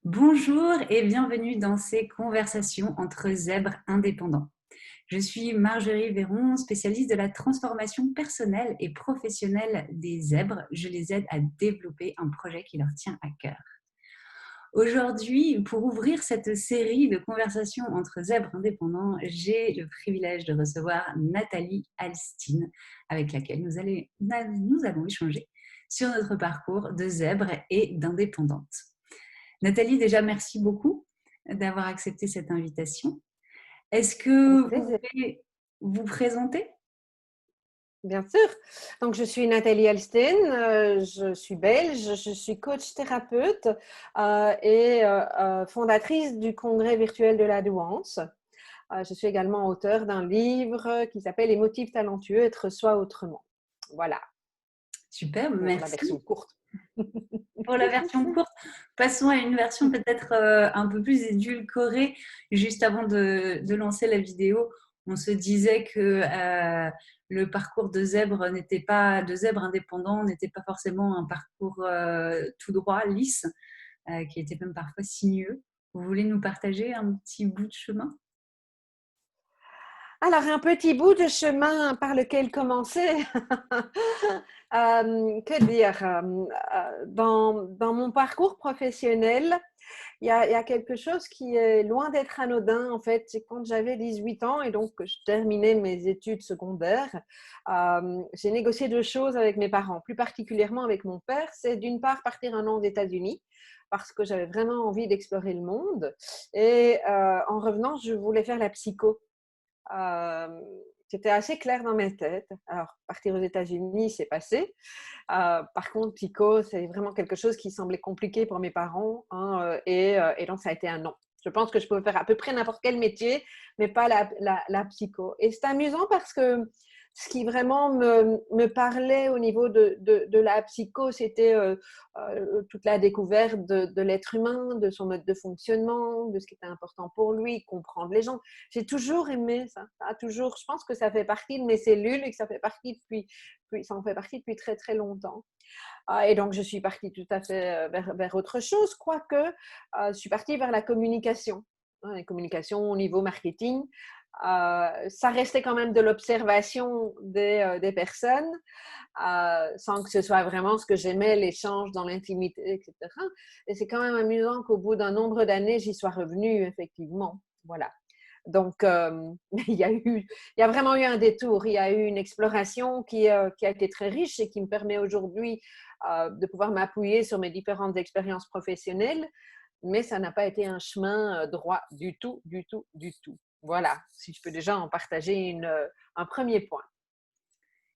Bonjour et bienvenue dans ces conversations entre zèbres indépendants. Je suis Marjorie Véron, spécialiste de la transformation personnelle et professionnelle des zèbres. Je les aide à développer un projet qui leur tient à cœur. Aujourd'hui, pour ouvrir cette série de conversations entre zèbres indépendants, j'ai le privilège de recevoir Nathalie Alstin, avec laquelle nous allons échanger sur notre parcours de zèbre et d'indépendante. Nathalie, déjà, merci beaucoup d'avoir accepté cette invitation. Est-ce Avec que vous plaisir, pouvez vous présenter? bien sûr. Donc, je suis Nathalie Alsten, je suis belge, je suis coach thérapeute et fondatrice du Congrès virtuel de la douance. Je suis également auteure d'un livre qui s'appelle Les motifs talentueux, être soi autrement. Voilà, Super, pour la version merci. courte. Pour la version courte, passons à une version peut-être un peu plus édulcorée. Juste avant de lancer la vidéo, on se disait que le parcours de zèbre indépendant n'était pas forcément un parcours tout droit, lisse, qui était même parfois sinueux. Vous voulez nous partager un petit bout de chemin? Alors, un petit bout de chemin par lequel commencer. Que dire dans mon parcours professionnel, il y a quelque chose qui est loin d'être anodin, en fait. C'est quand j'avais 18 ans et donc que je terminais mes études secondaires, j'ai négocié deux choses avec mes parents, plus particulièrement avec mon père. C'est d'une part partir un an aux États-Unis parce que j'avais vraiment envie d'explorer le monde et en revenant, je voulais faire la psycho. Euh, C'était assez clair dans ma tête. Alors, partir aux États-Unis, c'est passé. Par contre, psycho, c'est vraiment quelque chose qui semblait compliqué pour mes parents, hein, et donc ça a été un non. Je pense que je pouvais faire à peu près n'importe quel métier, mais pas la psycho. Et c'est amusant parce que ce qui vraiment me parlait au niveau de la psycho, c'était toute la découverte de l'être humain, de son mode de fonctionnement, de ce qui était important pour lui, comprendre les gens. J'ai toujours aimé ça. Ça a toujours, je pense que ça fait partie de mes cellules et que ça fait partie ça en fait partie depuis très très longtemps. Et donc je suis partie tout à fait vers autre chose, quoique je suis partie vers la communication. La communication au niveau marketing, ça restait quand même de l'observation des personnes, sans que ce soit vraiment ce que j'aimais, l'échange dans l'intimité, etc. Et c'est quand même amusant qu'au bout d'un nombre d'années, j'y sois revenue, effectivement. Voilà. Donc, il y a vraiment eu un détour. Il y a eu une exploration qui a été très riche et qui me permet aujourd'hui de pouvoir m'appuyer sur mes différentes expériences professionnelles. Mais ça n'a pas été un chemin droit du tout, du tout, du tout. Voilà, si je peux déjà en partager un premier point.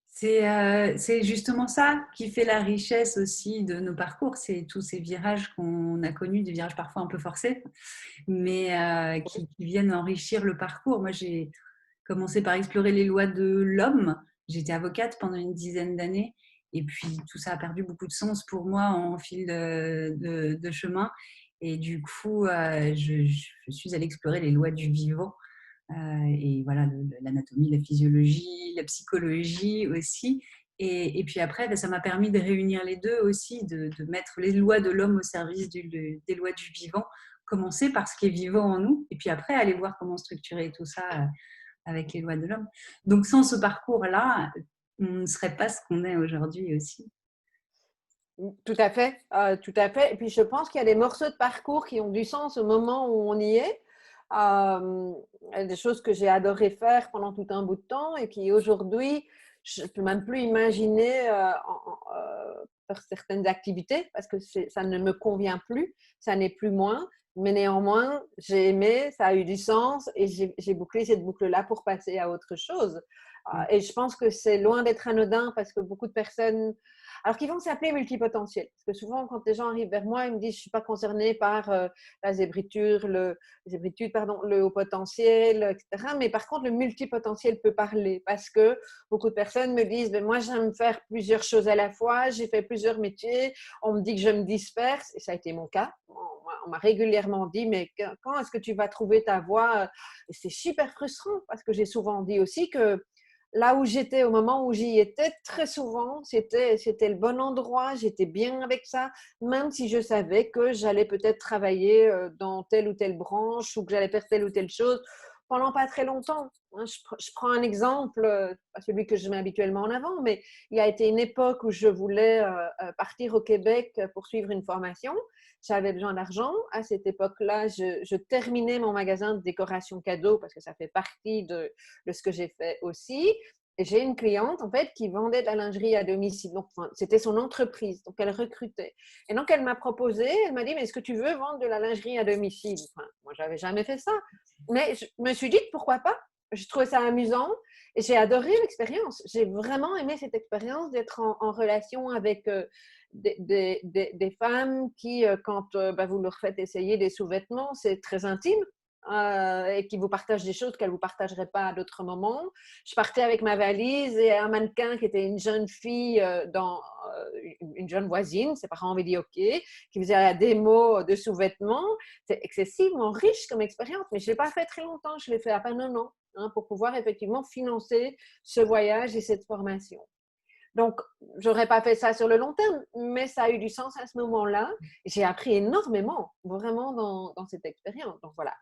C'est justement ça qui fait la richesse aussi de nos parcours, c'est tous ces virages qu'on a connus, des virages parfois un peu forcés, mais qui viennent enrichir le parcours. Moi, j'ai commencé par explorer les lois de l'homme. J'étais avocate pendant une dizaine d'années, et puis tout ça a perdu beaucoup de sens pour moi en fil de chemin. Et du coup, je suis allée explorer les lois du vivant. Et voilà, l'anatomie, la physiologie, la psychologie aussi. Et puis après, ben, ça m'a permis de réunir les deux aussi, de mettre les lois de l'homme au service des lois du vivant, commencer par ce qui est vivant en nous, et puis après aller voir comment structurer tout ça avec les lois de l'homme. Donc sans ce parcours-là, on ne serait pas ce qu'on est aujourd'hui aussi. Tout à fait, tout à fait. Et puis je pense qu'il y a des morceaux de parcours qui ont du sens au moment où on y est. Euh, des choses que j'ai adoré faire pendant tout un bout de temps et qui aujourd'hui, je ne peux même plus imaginer faire certaines activités parce que ça ne me convient plus, ça n'est plus moi. Mais néanmoins, j'ai aimé, ça a eu du sens et j'ai bouclé cette boucle-là pour passer à autre chose. Et je pense que c'est loin d'être anodin parce que beaucoup de personnes alors qu'ils vont s'appeler multipotentiels. Parce que souvent, quand les gens arrivent vers moi, ils me disent je ne suis pas concernée par la zébritude, pardon, le haut potentiel, etc. Mais par contre, le multipotentiel peut parler parce que beaucoup de personnes me disent ben, moi, j'aime faire plusieurs choses à la fois, j'ai fait plusieurs métiers, on me dit que je me disperse, et ça a été mon cas. On m'a régulièrement dit mais quand est-ce que tu vas trouver ta voie? Et c'est super frustrant parce que j'ai souvent dit aussi que là où j'étais, au moment où j'y étais, très souvent, c'était le bon endroit, j'étais bien avec ça, même si je savais que j'allais peut-être travailler dans telle ou telle branche ou que j'allais faire telle ou telle chose pendant pas très longtemps. Je prends un exemple, pas celui que je mets habituellement en avant, mais il y a été une époque où je voulais partir au Québec pour suivre une formation. J'avais besoin d'argent. À cette époque-là, je terminais mon magasin de décoration cadeau parce que ça fait partie de ce que j'ai fait aussi. Et j'ai une cliente, en fait, qui vendait de la lingerie à domicile. Donc, enfin, c'était son entreprise. Donc, elle recrutait. Et donc, elle m'a proposé, elle m'a dit, mais est-ce que tu veux vendre de la lingerie à domicile? Enfin, moi, je n'avais jamais fait ça. Mais je me suis dit, pourquoi pas? Je trouvais ça amusant et j'ai adoré l'expérience. J'ai vraiment aimé cette expérience d'être en relation avec des femmes qui, quand vous leur faites essayer des sous-vêtements, c'est très intime. Et qui vous partagent des choses qu'elles ne vous partageraient pas à d'autres moments. Je partais avec ma valise et un mannequin qui était une jeune fille, une jeune voisine, ses parents avaient dit OK, qui faisait la démo de sous-vêtements. C'est excessivement riche comme expérience, mais je ne l'ai pas fait très longtemps, je l'ai fait à peine un an pour pouvoir effectivement financer ce voyage et cette formation. Donc, je n'aurais pas fait ça sur le long terme, mais ça a eu du sens à ce moment-là. J'ai appris énormément, vraiment, dans cette expérience. Donc, voilà.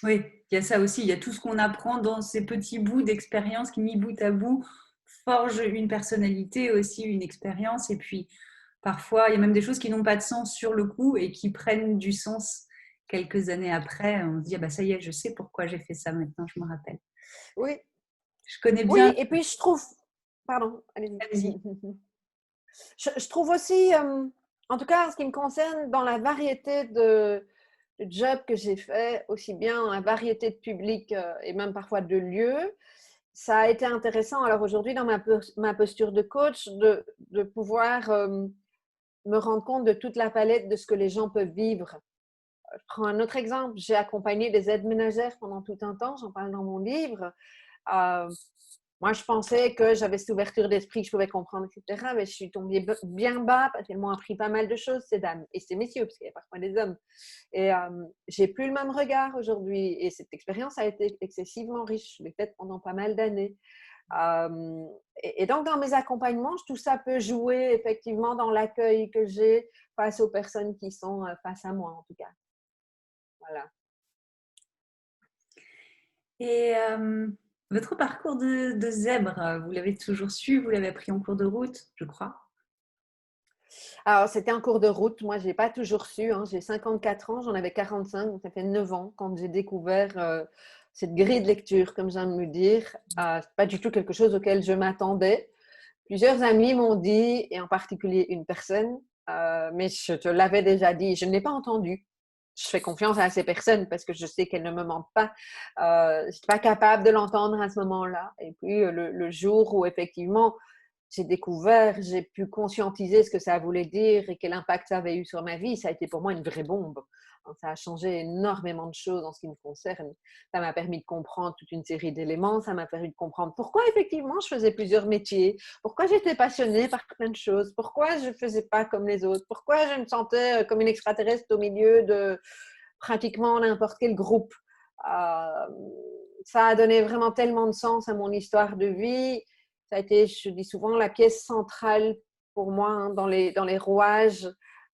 Oui, il y a ça aussi. Il y a tout ce qu'on apprend dans ces petits bouts d'expérience qui, mis bout à bout, forgent une personnalité aussi, une expérience. Et puis, parfois, il y a même des choses qui n'ont pas de sens sur le coup et qui prennent du sens quelques années après. On se dit, ah bah, ça y est, je sais pourquoi j'ai fait ça maintenant, je me rappelle. Oui, Je connais bien. oui, et puis je trouve… Pardon, allez-y. Allez-y. Je trouve aussi, en tout cas en ce qui me concerne, dans la variété de jobs que j'ai fait, aussi bien dans la variété de publics et même parfois de lieux, ça a été intéressant. Alors aujourd'hui, dans ma posture de coach, de pouvoir me rendre compte de toute la palette de ce que les gens peuvent vivre. Je prends un autre exemple. J'ai accompagné des aides ménagères pendant tout un temps, j'en parle dans mon livre. Euh, Moi, je pensais que j'avais cette ouverture d'esprit, que je pouvais comprendre, etc. Mais je suis tombée bien bas parce qu'elles m'ont appris pas mal de choses, ces dames et ces messieurs, parce qu'il y a parfois des hommes. Et j'ai plus le même regard aujourd'hui. Et cette expérience a été excessivement riche. Je l'ai faite pendant pas mal d'années. Et donc, dans mes accompagnements, tout ça peut jouer effectivement dans l'accueil que j'ai face aux personnes qui sont face à moi, en tout cas. Voilà. Et votre parcours de zèbre, vous l'avez toujours su, vous l'avez appris en cours de route, je crois. Alors, c'était un cours de route. Moi, je n'ai pas toujours su. J'ai 54 ans, j'en avais 45, donc ça fait 9 ans quand j'ai découvert cette grille de lecture, comme j'aime me dire. Ce n'est pas du tout quelque chose auquel je m'attendais. Plusieurs amis m'ont dit, et en particulier une personne, mais je te l'avais déjà dit, je ne l'ai pas entendu. Je fais confiance à ces personnes parce que je sais qu'elles ne me mentent pas. Je n'étais pas capable de l'entendre à ce moment-là. Et puis, le jour où effectivement, j'ai découvert, j'ai pu conscientiser ce que ça voulait dire et quel impact ça avait eu sur ma vie, ça a été pour moi une vraie bombe. Ça a changé énormément de choses en ce qui me concerne. Ça m'a permis de comprendre toute une série d'éléments, ça m'a permis de comprendre pourquoi effectivement je faisais plusieurs métiers, pourquoi j'étais passionnée par plein de choses, pourquoi je ne faisais pas comme les autres, pourquoi je me sentais comme une extraterrestre au milieu de pratiquement n'importe quel groupe. Ça a donné vraiment tellement de sens à mon histoire de vie. Ça a été, je dis souvent, la pièce centrale pour moi dans les rouages.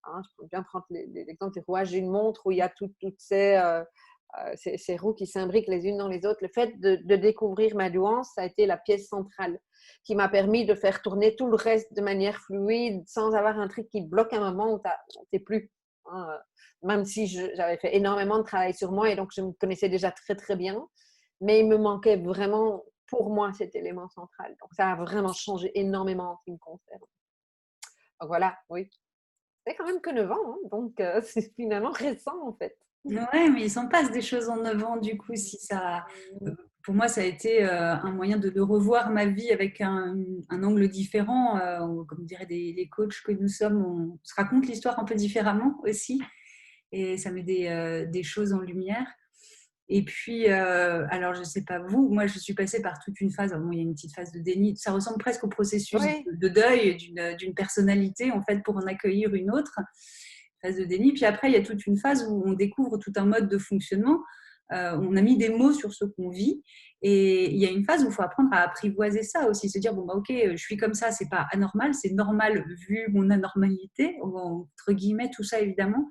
Je peux bien prendre l'exemple des rouages d'une montre où il y a toutes ces roues qui s'imbriquent les unes dans les autres. Le fait de découvrir ma douance, ça a été la pièce centrale qui m'a permis de faire tourner tout le reste de manière fluide sans avoir un truc qui bloque à un moment où tu n'es plus. Même si j'avais fait énormément de travail sur moi et donc je me connaissais déjà très très bien, mais il me manquait vraiment pour moi cet élément central. Donc ça a vraiment changé énormément en ce qui me concerne. Donc voilà, oui. C'est quand même que 9 ans, donc c'est finalement récent en fait. Ouais, mais il s'en passe des choses en 9 ans, du coup, si ça… Pour moi, ça a été un moyen de revoir ma vie avec un angle différent. Comme diraient les coachs que nous sommes, on se raconte l'histoire un peu différemment aussi. Et ça met des choses en lumière. Et puis, alors je ne sais pas vous, moi je suis passée par toute une phase, bon, il y a une petite phase de déni, ça ressemble presque au processus Oui. de deuil d'une personnalité en fait pour en accueillir une autre, phase de déni. Puis après, il y a toute une phase où on découvre tout un mode de fonctionnement. on a mis des mots sur ce qu'on vit. Et il y a une phase où il faut apprendre à apprivoiser ça aussi, se dire, bon, bah, ok, je suis comme ça, c'est pas anormal, c'est normal vu mon anormalité, entre guillemets, tout ça évidemment.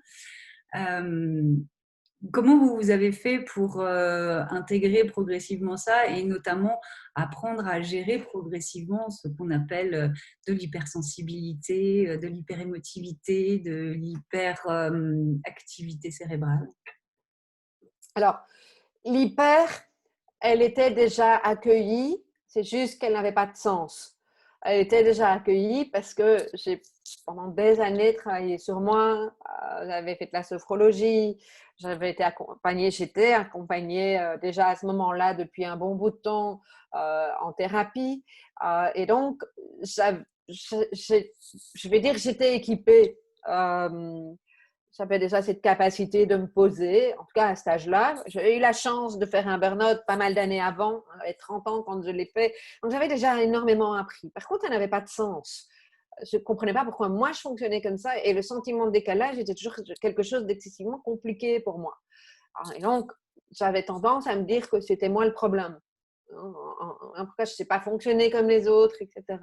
Comment vous avez fait pour intégrer progressivement ça et notamment apprendre à gérer progressivement ce qu'on appelle de l'hypersensibilité, de l'hyperémotivité, de l'hyperactivité cérébrale? Alors, l'hyper, elle était déjà accueillie, c'est juste qu'elle n'avait pas de sens. Elle était déjà accueillie parce que j'ai pendant des années travaillé sur moi, j'avais fait de la sophrologie, j'étais accompagnée déjà à ce moment-là depuis un bon bout de temps en thérapie. Et donc, je vais dire que j'étais équipée. J'avais déjà cette capacité de me poser, en tout cas à cet âge-là. J'ai eu la chance de faire un burn-out pas mal d'années avant, à 30 ans quand je l'ai fait. Donc, j'avais déjà énormément appris. Par contre, ça n'avait pas de sens. Je ne comprenais pas pourquoi moi, je fonctionnais comme ça. Et le sentiment de décalage était toujours quelque chose d'excessivement compliqué pour moi. Et donc, j'avais tendance à me dire que c'était moi le problème. En tout cas, je ne sais pas fonctionner comme les autres, etc.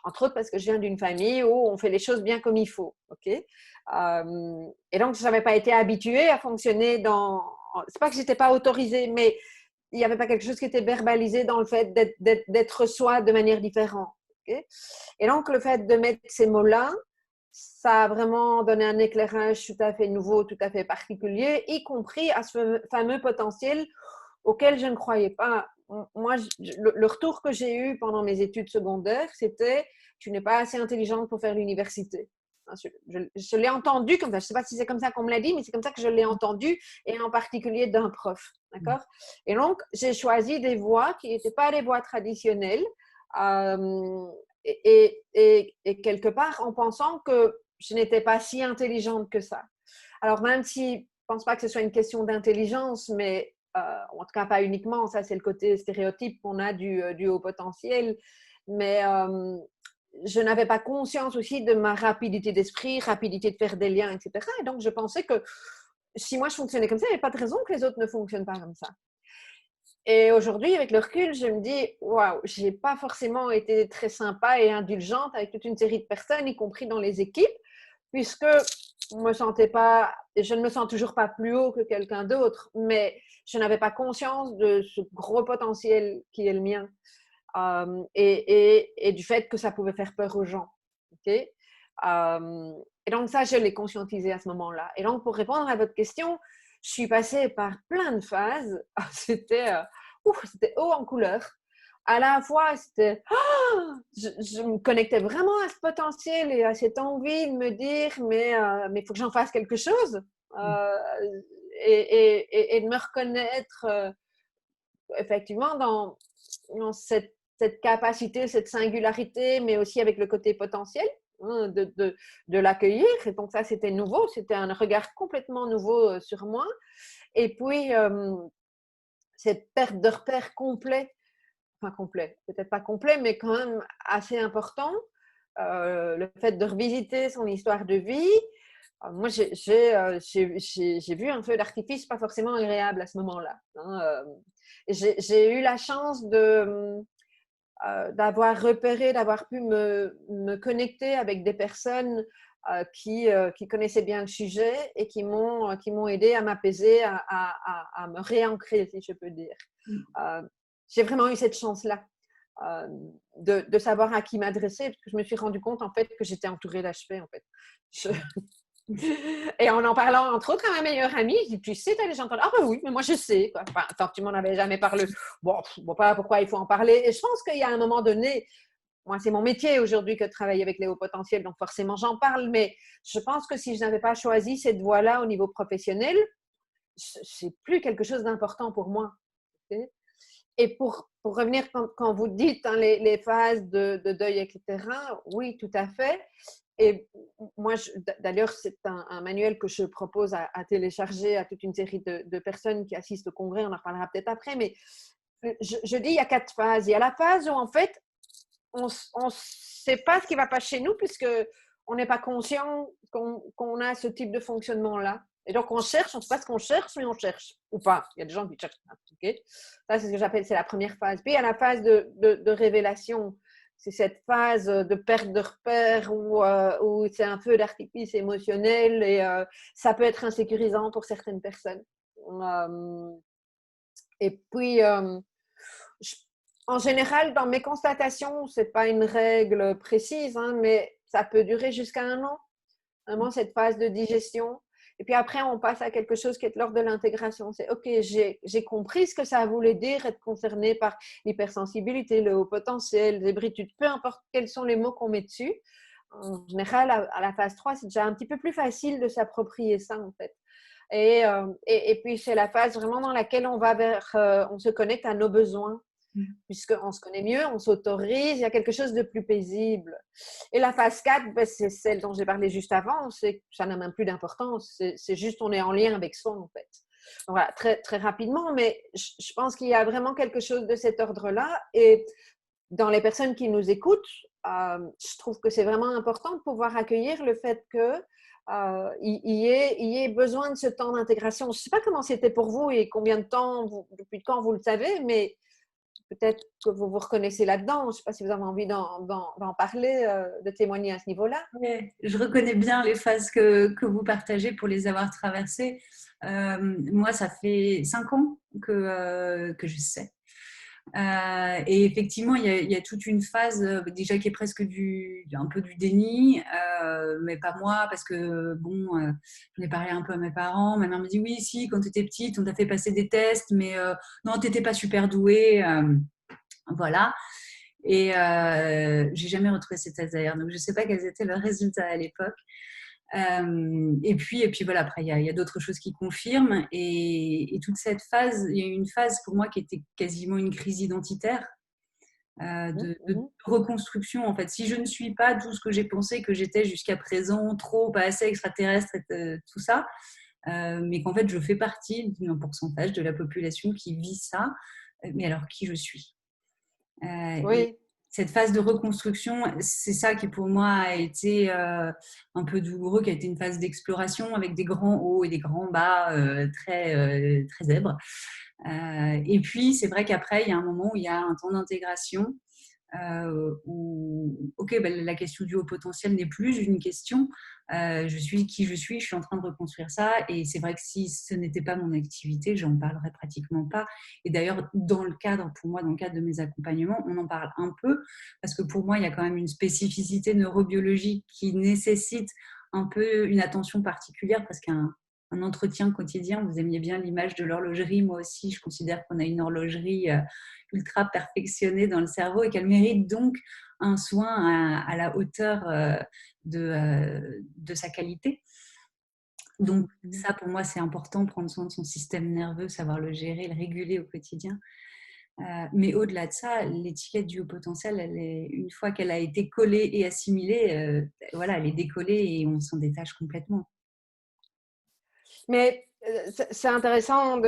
Entre autres parce que je viens d'une famille où on fait les choses bien comme il faut. Okay, et donc, je n'avais pas été habituée à fonctionner dans… C'est pas que je n'étais pas autorisée, mais il n'y avait pas quelque chose qui était verbalisé dans le fait d'être soi de manière différente. Okay, et donc, le fait de mettre ces mots-là, ça a vraiment donné un éclairage tout à fait nouveau, tout à fait particulier, y compris à ce fameux potentiel auquel je ne croyais pas. Moi, le retour que j'ai eu pendant mes études secondaires, c'était « tu n'es pas assez intelligente pour faire l'université ». Je l'ai entendu comme ça. Je ne sais pas si c'est comme ça qu'on me l'a dit, mais c'est comme ça que je l'ai entendu, et en particulier d'un prof. D'accord ? Et donc, j'ai choisi des voies qui n'étaient pas les voies traditionnelles, et quelque part en pensant que je n'étais pas si intelligente que ça. Alors, même si je ne pense pas que ce soit une question d'intelligence, mais en tout cas pas uniquement, ça c'est le côté stéréotype qu'on a du haut potentiel, mais je n'avais pas conscience aussi de ma rapidité d'esprit, rapidité de faire des liens, etc. Et donc je pensais que si moi je fonctionnais comme ça, il n'y avait pas de raison que les autres ne fonctionnent pas comme ça. Et aujourd'hui, avec le recul, je me dis, waouh, je n'ai pas forcément été très sympa et indulgente avec toute une série de personnes, y compris dans les équipes, puisque me sentais pas, je ne me sens toujours pas plus haut que quelqu'un d'autre, mais je n'avais pas conscience de ce gros potentiel qui est le mien, et du fait que ça pouvait faire peur aux gens. Okay, et donc ça, je l'ai conscientisé à ce moment-là. Et donc, pour répondre à votre question, je suis passée par plein de phases. C'était haut en couleur. À la fois, c'était… je me connectais vraiment à ce potentiel et à cette envie de me dire mais il faut que j'en fasse quelque chose, et de me reconnaître effectivement dans cette capacité, cette singularité, mais aussi avec le côté potentiel, hein, de l'accueillir. Et donc ça, c'était nouveau, c'était un regard complètement nouveau sur moi. Et puis, cette perte de repère complet, enfin complet, peut-être pas complet, mais quand même assez important. Le fait de revisiter son histoire de vie. Moi, j'ai vu un feu d'artifice pas forcément agréable à ce moment-là. Hein. J'ai eu la chance d'avoir repéré, d'avoir pu me connecter avec des personnes qui connaissaient bien le sujet et qui m'ont aidé à m'apaiser, à me réancrer, si je peux dire. J'ai vraiment eu cette chance-là. De savoir à qui m'adresser, parce que je me suis rendu compte en fait que j'étais entourée d'HP en fait. Et en parlant entre autres à ma meilleure amie, je dis tu sais, t'as déjà entendu? Ah ben oui, mais moi je sais quoi. Enfin, tant que tu m'en avais jamais parlé, bon, pas pourquoi il faut en parler. Et je pense qu'il y a un moment donné, moi c'est mon métier aujourd'hui que de travailler avec les hauts potentiels, donc forcément j'en parle, mais je pense que si je n'avais pas choisi cette voie-là au niveau professionnel, c'est plus quelque chose d'important pour moi. Okay. Et pour revenir quand vous dites hein, les phases de deuil, etc., oui, tout à fait. Et moi, d'ailleurs, c'est un manuel que je propose à télécharger à toute une série de personnes qui assistent au congrès. On en reparlera peut-être après. Mais je dis, il y a 4 phases. Il y a la phase où, en fait, on ne sait pas ce qui ne va pas chez nous puisqu'on n'est pas conscient qu'on a ce type de fonctionnement-là. Et donc, on cherche, on ne sait pas ce qu'on cherche, mais on cherche. Ou pas. Il y a des gens qui cherchent. Okay. Ça, c'est ce que j'appelle, c'est la première phase. Puis, il y a la phase de révélation. C'est cette phase de perte de repère où c'est un feu d'artifice émotionnel et ça peut être insécurisant pour certaines personnes. Et puis, en général, dans mes constatations, ce n'est pas une règle précise, hein, mais ça peut durer jusqu'à 1 an. Vraiment, cette phase de digestion. Et puis après, on passe à quelque chose qui est l'ordre de l'intégration. C'est OK, j'ai compris ce que ça voulait dire être concerné par l'hypersensibilité, le haut potentiel, l'hébritude, peu importe quels sont les mots qu'on met dessus. En général, à la phase 3, c'est déjà un petit peu plus facile de s'approprier ça, en fait. Et puis, c'est la phase vraiment dans laquelle on va on se connecte à nos besoins. Puisqu'on se connaît mieux, on s'autorise, il y a quelque chose de plus paisible. Et la phase 4, ben, c'est celle dont j'ai parlé juste avant, ça n'a même plus d'importance, c'est juste on est en lien avec soi en fait. Donc, voilà, très, très rapidement, mais je pense qu'il y a vraiment quelque chose de cet ordre-là. Et dans les personnes qui nous écoutent, je trouve que c'est vraiment important de pouvoir accueillir le fait que il y ait besoin de ce temps d'intégration. Je ne sais pas comment c'était pour vous et combien de temps, depuis quand vous le savez, mais peut-être que vous vous reconnaissez là-dedans. Je ne sais pas si vous avez envie d'en parler, de témoigner à ce niveau-là. Ouais, je reconnais bien les phases que vous partagez pour les avoir traversées. Moi, ça fait 5 ans que je sais. Et effectivement, il y a toute une phase déjà qui est presque un peu du déni, mais pas moi, parce que bon, j'en ai parlé un peu à mes parents. Ma mère me dit oui, si, quand tu étais petite, on t'a fait passer des tests, mais non, tu n'étais pas super douée. Voilà. Et j'ai jamais retrouvé ces tests d'ailleurs, donc je ne sais pas quels étaient leurs résultats à l'époque. Et puis voilà, après, il y a d'autres choses qui confirment. Et toute cette phase, il y a eu une phase pour moi qui était quasiment une crise identitaire, de reconstruction. En fait, si je ne suis pas tout ce que j'ai pensé que j'étais jusqu'à présent, trop, pas assez extraterrestre, tout ça, mais qu'en fait, je fais partie d'un pourcentage de la population qui vit ça, mais alors qui je suis? Et Oui. cette phase de reconstruction, c'est ça qui pour moi a été un peu douloureux, qui a été une phase d'exploration avec des grands hauts et des grands bas très zèbres. Et puis, c'est vrai qu'après, il y a un moment où il y a un temps d'intégration où, ok, ben, la question du haut potentiel n'est plus une question. Je suis qui je suis en train de reconstruire ça. Et c'est vrai que si ce n'était pas mon activité, j'en parlerais pratiquement pas. Et d'ailleurs, pour moi, dans le cadre de mes accompagnements, on en parle un peu parce que pour moi, il y a quand même une spécificité neurobiologique qui nécessite un peu une attention particulière parce qu'un entretien quotidien, vous aimiez bien l'image de l'horlogerie, moi aussi, je considère qu'on a une horlogerie ultra perfectionnée dans le cerveau et qu'elle mérite donc un soin à la hauteur de sa qualité. Donc ça, pour moi, c'est important, prendre soin de son système nerveux, savoir le gérer, le réguler au quotidien. Mais au-delà de ça, l'étiquette du haut potentiel, une fois qu'elle a été collée et assimilée, voilà, elle est décollée et on s'en détache complètement. Mais c'est intéressant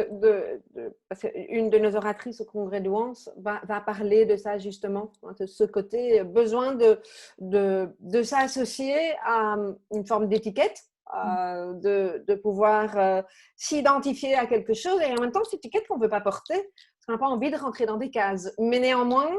parce qu'une de nos oratrices au congrès de Wans va parler de ça justement, de ce côté besoin de s'associer à une forme d'étiquette, de pouvoir s'identifier à quelque chose et en même temps cette étiquette qu'on ne veut pas porter parce qu'on n'a pas envie de rentrer dans des cases. Mais néanmoins,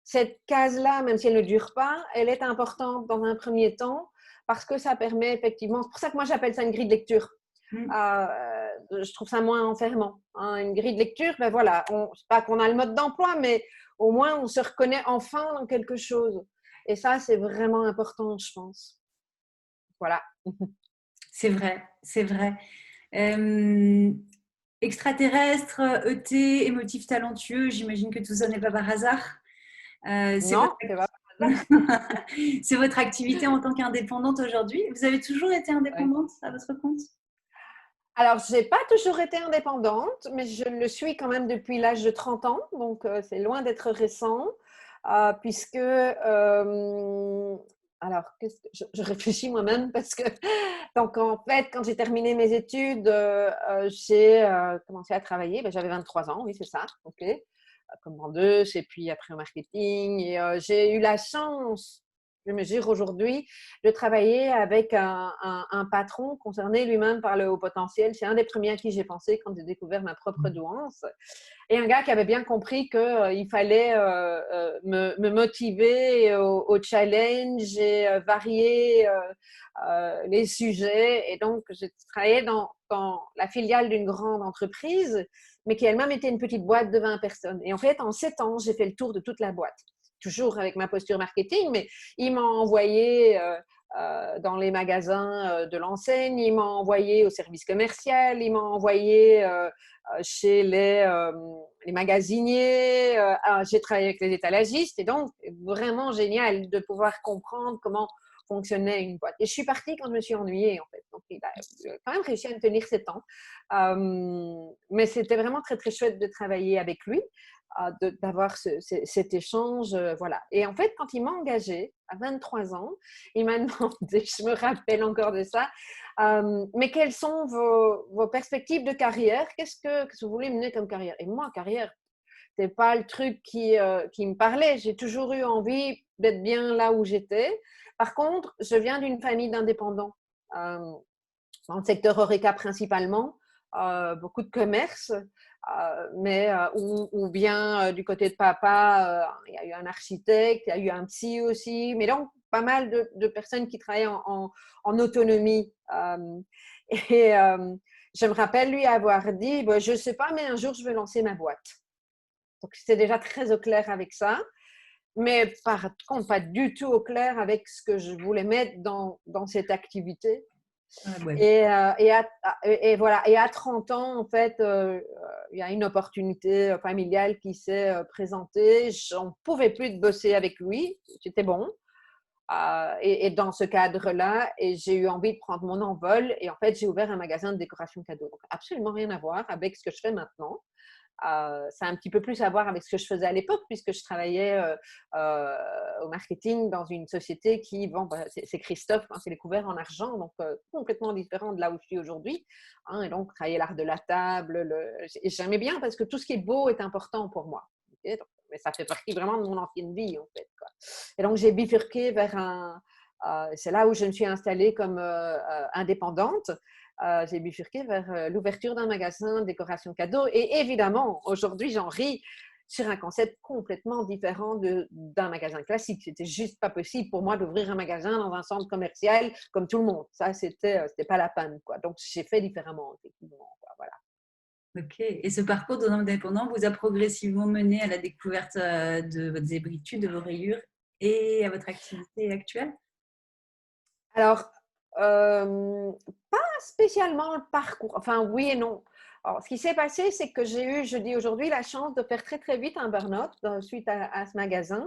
cette case-là, même si elle ne dure pas, elle est importante dans un premier temps parce que ça permet effectivement, c'est pour ça que moi j'appelle ça une grille de lecture. Je trouve ça moins enfermant. Hein. Une grille de lecture, ben voilà, c'est pas qu'on a le mode d'emploi, mais au moins on se reconnaît enfin dans quelque chose. Et ça, c'est vraiment important, je pense. Voilà. C'est vrai, c'est vrai. Extraterrestre, ET, émotif talentueux, j'imagine que tout ça n'est pas par hasard. C'est Non, votre... c'est pas. c'est votre activité en tant qu'indépendante aujourd'hui. Vous avez toujours été Ouais. indépendante à votre compte? Alors, je n'ai pas toujours été indépendante, mais je le suis quand même depuis l'âge de 30 ans, donc c'est loin d'être récent, puisque, alors, je réfléchis moi-même parce que, donc en fait, quand j'ai terminé mes études, j'ai commencé à travailler, ben, j'avais 23 ans, oui, c'est ça, ok, comme vendeuse, et puis après au marketing, et j'ai eu la chance je mesure aujourd'hui de travailler avec un patron concerné lui-même par le haut potentiel. C'est un des premiers à qui j'ai pensé quand j'ai découvert ma propre douance. Et un gars qui avait bien compris qu'il fallait me motiver au challenge et varier les sujets. Et donc, j'ai travaillé dans la filiale d'une grande entreprise, mais qui elle-même était une petite boîte de 20 personnes. Et en fait, en 7 ans, j'ai fait le tour de toute la boîte. Toujours avec ma posture marketing, mais il m'a envoyé dans les magasins de l'enseigne, il m'a envoyé au service commercial, il m'a envoyé chez les magasiniers, j'ai travaillé avec les étalagistes et donc vraiment génial de pouvoir comprendre comment fonctionnait une boîte. Et je suis partie quand je me suis ennuyée en fait. Donc il a quand même réussi à me tenir 7 ans. Mais c'était vraiment très très chouette de travailler avec lui, d'avoir cet échange. Voilà. Et en fait, quand il m'a engagée à 23 ans, il m'a demandé, je me rappelle encore de ça, mais quelles sont vos perspectives de carrière? Qu'est-ce que vous voulez mener comme carrière? Et moi, carrière, c'était pas le truc qui me parlait. J'ai toujours eu envie d'être bien là où j'étais. Par contre, je viens d'une famille d'indépendants, dans le secteur Horeca principalement, beaucoup de commerce, mais ou bien du côté de papa, il y a eu un architecte, il y a eu un psy aussi, mais donc pas mal de personnes qui travaillent en autonomie. Et je me rappelle lui avoir dit, bah, je ne sais pas, mais un jour je vais lancer ma boîte. Donc j'étais déjà très au clair avec ça, mais par contre pas du tout au clair avec ce que je voulais mettre dans cette activité. Ouais. Et voilà. Et à 30 ans, en fait, il y a une opportunité familiale qui s'est présentée. J'en pouvais plus de bosser avec lui. C'était bon. Et dans ce cadre-là, et j'ai eu envie de prendre mon envol. Et en fait, j'ai ouvert un magasin de décoration cadeau. Donc, absolument rien à voir avec ce que je fais maintenant. Ça a un petit peu plus à voir avec ce que je faisais à l'époque, puisque je travaillais au marketing dans une société qui vend, c'est Christophe, hein, c'est les couverts en argent, donc complètement différent de là où je suis aujourd'hui. Hein, et donc, travailler l'art de la table, j'aimais bien parce que tout ce qui est beau est important pour moi. Okay? Donc, mais ça fait partie vraiment de mon ancienne vie, en fait, quoi. Et donc, j'ai bifurqué vers c'est là où je me suis installée comme indépendante. J'ai bifurqué vers l'ouverture d'un magasin de décoration cadeau. Et évidemment, aujourd'hui, j'en ris sur un concept complètement différent d'un magasin classique. C'était juste pas possible pour moi d'ouvrir un magasin dans un centre commercial comme tout le monde. Ça, c'était pas la panne, quoi. Donc, j'ai fait différemment, effectivement, quoi. Voilà. Ok. Et ce parcours d'indépendant vous a progressivement mené à la découverte de votre zébritude, de vos rayures et à votre activité actuelle? Alors, pas spécialement le parcours. Enfin, oui et non. Alors, ce qui s'est passé, c'est que j'ai eu, je dis aujourd'hui, la chance de faire très, très vite un burn-out suite à ce magasin.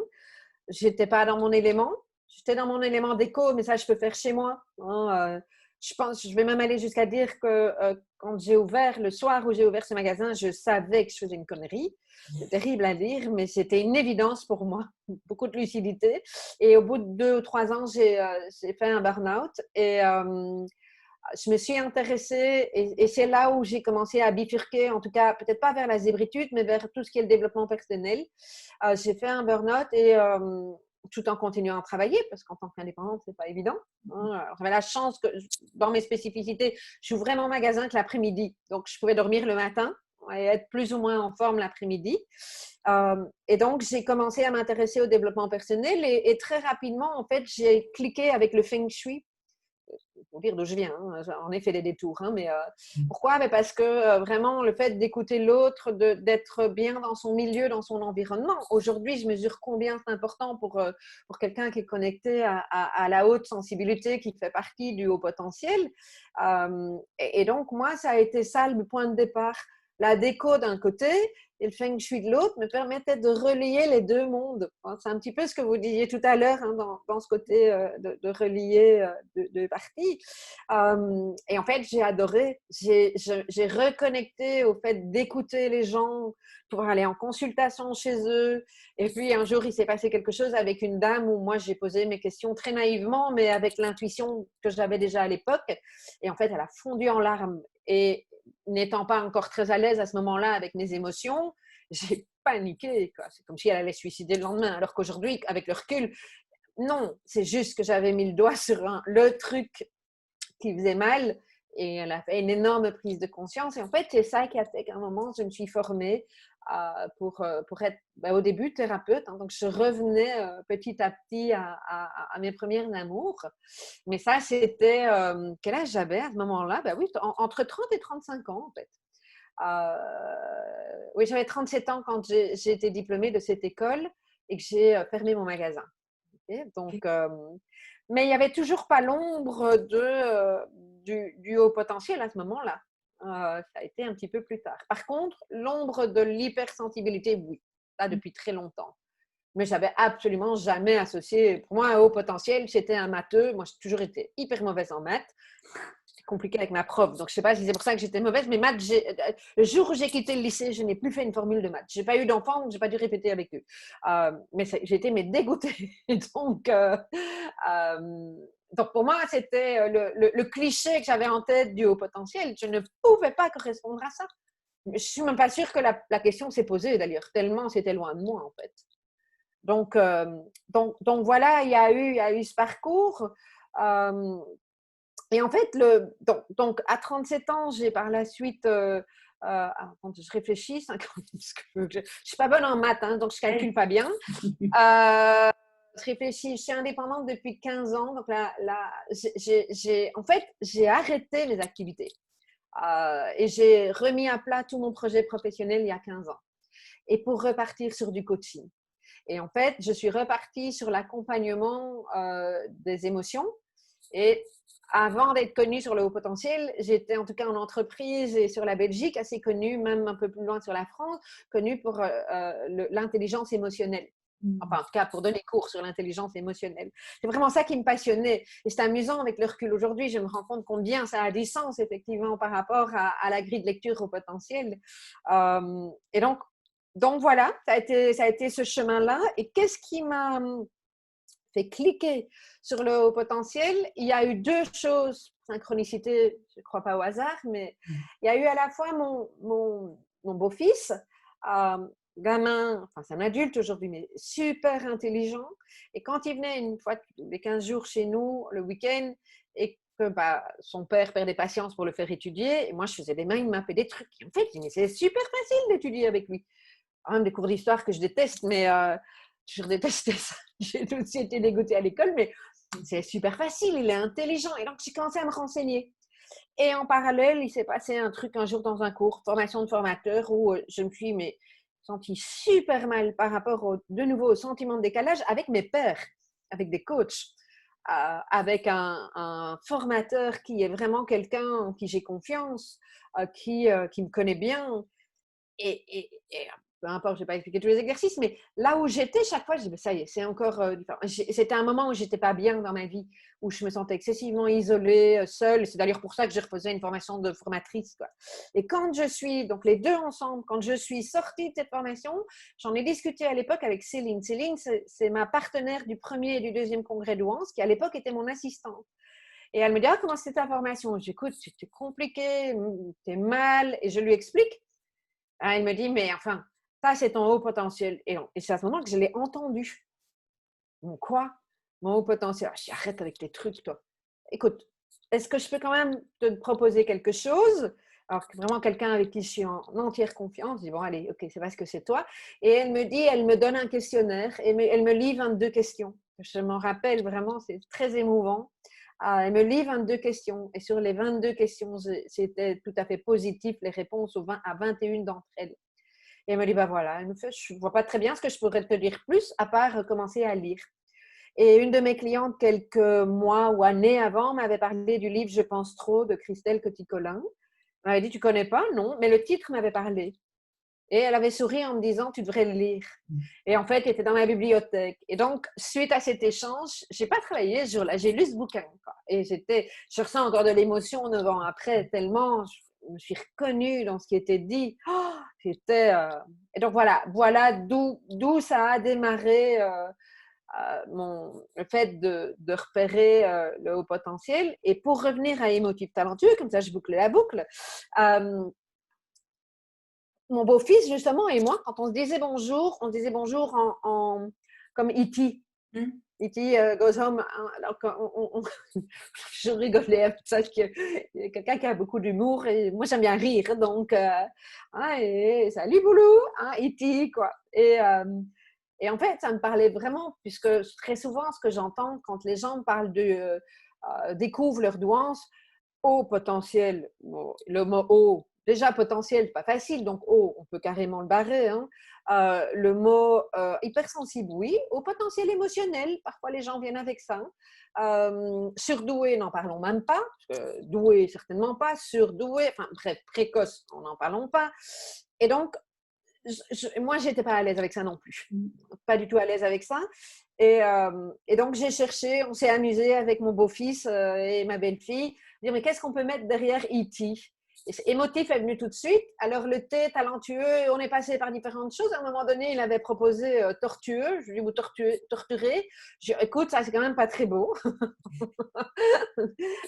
J'étais pas dans mon élément. J'étais dans mon élément déco, mais ça, je peux faire chez moi. Hein, je pense, je vais même aller jusqu'à dire que quand j'ai ouvert, le soir où j'ai ouvert ce magasin, je savais que je faisais une connerie. C'est terrible à dire, mais c'était une évidence pour moi. Beaucoup de lucidité. Et au bout de 2 ou 3 ans, j'ai fait un burn-out. Et je me suis intéressée, et c'est là où j'ai commencé à bifurquer, en tout cas, peut-être pas vers la zébritude, mais vers tout ce qui est le développement personnel. J'ai fait un burn-out et tout en continuant à travailler, parce qu'en tant qu'indépendante, c'est pas évident. Hein. J'avais la chance que, dans mes spécificités, je suis vraiment magasin que l'après-midi. Donc, je pouvais dormir le matin et être plus ou moins en forme l'après-midi. Et donc, j'ai commencé à m'intéresser au développement personnel et très rapidement, en fait, j'ai cliqué avec le Feng Shui. Il faut dire d'où je viens, hein. En effet des détours. Hein, mais pourquoi? Mais parce que vraiment, le fait d'écouter l'autre, d'être bien dans son milieu, dans son environnement. Aujourd'hui, je mesure combien c'est important pour quelqu'un qui est connecté à la haute sensibilité, qui fait partie du haut potentiel. Et donc, moi, ça a été ça le point de départ. La déco d'un côté et le feng shui de l'autre me permettait de relier les deux mondes. C'est un petit peu ce que vous disiez tout à l'heure, hein, dans ce côté de relier deux parties. Et en fait, j'ai adoré. J'ai reconnecté au fait d'écouter les gens pour aller en consultation chez eux. Et puis, un jour, il s'est passé quelque chose avec une dame où moi, j'ai posé mes questions très naïvement, mais avec l'intuition que j'avais déjà à l'époque. Et en fait, elle a fondu en larmes. Et n'étant pas encore très à l'aise à ce moment-là avec mes émotions, j'ai paniqué, quoi. C'est comme si elle allait se suicider le lendemain. Alors qu'aujourd'hui, avec le recul, non, c'est juste que j'avais mis le doigt sur le truc qui faisait mal et elle a fait une énorme prise de conscience. Et en fait, c'est ça qui a fait qu'à un moment, je me suis formée pour être au début thérapeute. Hein. Donc, je revenais petit à petit à mes premiers amours. Mais ça, c'était… quel âge j'avais à ce moment-là? Oui, entre 30 et 35 ans, en fait. Oui, j'avais 37 ans quand j'ai été diplômée de cette école et que j'ai fermé mon magasin. Okay? Donc, mais il n'y avait toujours pas l'ombre du haut potentiel à ce moment-là. Ça a été un petit peu plus tard. Par contre, l'ombre de l'hypersensibilité, oui, là depuis très longtemps. Mais je n'avais absolument jamais associé. Pour moi, un haut potentiel, c'était un matheux. Moi, j'ai toujours été hyper mauvaise en maths. C'était compliqué avec ma prof. Donc, je ne sais pas si c'est pour ça que j'étais mauvaise, mais maths, le jour où j'ai quitté le lycée, je n'ai plus fait une formule de maths. Je n'ai pas eu d'enfants, donc je n'ai pas dû répéter avec eux. Mais j'ai été dégoûtée. Donc, pour moi, c'était le cliché que j'avais en tête du haut potentiel. Je ne pouvais pas correspondre à ça. Je ne suis même pas sûre que la question s'est posée, d'ailleurs, tellement c'était loin de moi, en fait. Donc voilà, il y a eu ce parcours. Et en fait, donc à 37 ans, j'ai par la suite, quand je réfléchis, 50, parce que je ne suis pas bonne en maths, hein, donc je ne calcule pas bien. Je réfléchis, je suis indépendante depuis 15 ans, donc là en fait, j'ai arrêté mes activités et j'ai remis à plat tout mon projet professionnel il y a 15 ans. Et pour repartir sur du coaching. Et en fait, je suis repartie sur l'accompagnement des émotions. Et avant d'être connue sur le haut potentiel, j'étais en tout cas en entreprise et sur la Belgique, assez connue, même un peu plus loin sur la France, connue pour l'intelligence émotionnelle. Enfin, en tout cas, pour donner cours sur l'intelligence émotionnelle. C'est vraiment ça qui me passionnait. Et c'est amusant avec le recul aujourd'hui, je me rends compte combien ça a du sens, effectivement, par rapport à la grille de lecture au potentiel. Et donc voilà, ça a été ce chemin-là. Et qu'est-ce qui m'a fait cliquer sur le haut potentiel? Il y a eu deux choses, synchronicité, je ne crois pas au hasard, mais il y a eu à la fois mon beau-fils, gamin, enfin c'est un adulte aujourd'hui, mais super intelligent. Et quand il venait une fois tous les 15 jours chez nous, le week-end, et que son père perdait patience pour le faire étudier, et moi je faisais des mains, il m'appelait des trucs. Et en fait, je dis, mais c'est super facile d'étudier avec lui. Même des cours d'histoire que je déteste, mais je détestais ça. J'ai aussi été dégoûtée à l'école, mais c'est super facile, il est intelligent. Et donc, j'ai commencé à me renseigner. Et en parallèle, il s'est passé un truc un jour dans un cours, formation de formateur, où je me suis sentie super mal par rapport de nouveau au sentiment de décalage avec mes pairs, avec des coachs, avec un formateur qui est vraiment quelqu'un en qui j'ai confiance, qui me connaît bien. Et peu importe, je ne vais pas expliquer tous les exercices, mais là où j'étais, chaque fois, je dis, ça y est, c'est encore différent. C'était un moment où je n'étais pas bien dans ma vie, où je me sentais excessivement isolée, seule. C'est d'ailleurs pour ça que je refaisais une formation de formatrice, quoi. Et quand je suis, donc les deux ensemble, quand je suis sortie de cette formation, j'en ai discuté à l'époque avec Céline. Céline, c'est ma partenaire du premier et du deuxième congrès de Douance, qui à l'époque était mon assistante. Et elle me dit, comment c'était ta formation? J'écoute, c'était compliqué, t'es mal, et je lui explique. Il me dit, mais enfin, ça, c'est ton haut potentiel. Et c'est à ce moment que je l'ai entendu. Mon quoi? Mon haut potentiel. Je dis, arrête avec tes trucs, toi. Écoute, est-ce que je peux quand même te proposer quelque chose? Alors, vraiment quelqu'un avec qui je suis en entière confiance. Je dis, bon, allez, ok, c'est parce que c'est toi. Et elle me dit, elle me donne un questionnaire et elle me lit 22 questions. Je m'en rappelle vraiment, c'est très émouvant. Elle me lit 22 questions. Et sur les 22 questions, c'était tout à fait positif, les réponses à 21 d'entre elles. Et elle me dit, voilà, je ne vois pas très bien ce que je pourrais te dire plus, à part commencer à lire. Et une de mes clientes, quelques mois ou années avant, m'avait parlé du livre Je pense trop de Christelle Coty-Collin. Elle m'avait dit, tu ne connais pas? Non, mais le titre m'avait parlé. Et elle avait souri en me disant, tu devrais le lire. Et en fait, il était dans ma bibliothèque. Et donc, suite à cet échange, je n'ai pas travaillé ce jour-là, j'ai lu ce bouquin, quoi. Et je ressens encore de l'émotion 9 ans après, tellement je me suis reconnue dans ce qui était dit. Oh, Et donc voilà d'où ça a démarré le fait de repérer le haut potentiel. Et pour revenir à émotif talentueux, comme ça je boucle la boucle, mon beau-fils justement et moi, quand on se disait bonjour comme E.T. E.T. Goes Home, hein, alors je rigolais parce qu'il y a quelqu'un qui a beaucoup d'humour et moi j'aime bien rire, donc hein, et, salut Boulou, hein, E.T. quoi. Et en fait, ça me parlait vraiment, puisque très souvent, ce que j'entends quand les gens parlent découvrent leur douance, haut potentiel, le mot haut, déjà potentiel, pas facile, donc haut, on peut carrément le barrer. Hein. Le mot hypersensible, oui. Au potentiel émotionnel, parfois les gens viennent avec ça. Surdoué, n'en parlons même pas. Doué, certainement pas. Surdoué, enfin bref, précoce, n'en parlons pas. Et donc, moi, je n'étais pas à l'aise avec ça non plus. Pas du tout à l'aise avec ça. Et donc, j'ai cherché, on s'est amusé avec mon beau-fils et ma belle-fille, dire mais qu'est-ce qu'on peut mettre derrière E.T. Émotif est venu tout de suite. Alors, le T, talentueux, on est passé par différentes choses. À un moment donné, il avait proposé tortueux. Je lui ai dit, vous torturez. Je lui ai dit, écoute, ça, c'est quand même pas très beau.